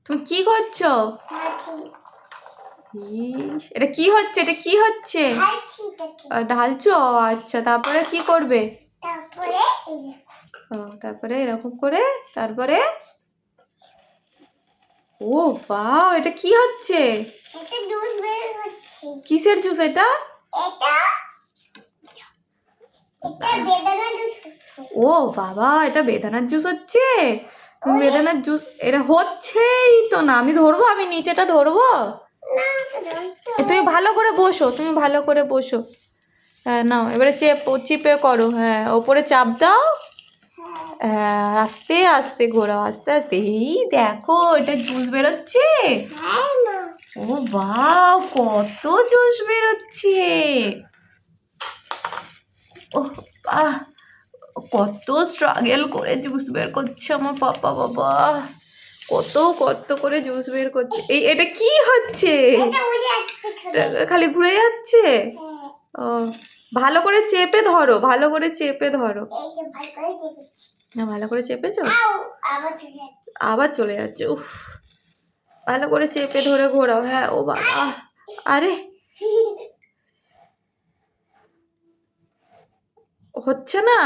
তুমি কি করছো? এটা কি হচ্ছে? এটা কি হচ্ছে? ঢালছো? আচ্ছা, তারপরে কি করবে? তারপরে এরকম করে, তারপরে ও বাহ, এটা কি হচ্ছে? কিসের জুস এটা? ও বাবা, এটা বেদানার জুস হচ্ছে? বেদানার জুস এটা হচ্ছেই তো না। আমি ধরবো, আমি নিচেটা ধরবো। তুমি ভালো করে বসো, তুমি ভালো করে বসো। হ্যাঁ নাও, এবারে চিপে করো। হ্যাঁ, ওপরে চাপ দাও। হ্যাঁ, আস্তে আস্তে ঘোরাও, আস্তে আস্তে। এই দেখো, এটা জুস বেরোচ্ছে। ও বাহ, কত জুস বেরোচ্ছে। ও বাহ, কত স্ট্রাগল করে জুস বের করছে আমার পাপা। বাবা, কত কত করে জুস বের করছে। এটা কি হচ্ছে? খালি ঘুরে যাচ্ছে। ও, ভালো করে চেপে ধরো, ভালো করে চেপে ধরো। না, ভালো করে চেপেছো? আবার চলে যাচ্ছে। উফ, ভালো করে চেপে ধরে ঘোরাও। হ্যাঁ, ও বাবা, আরে হচ্ছে না।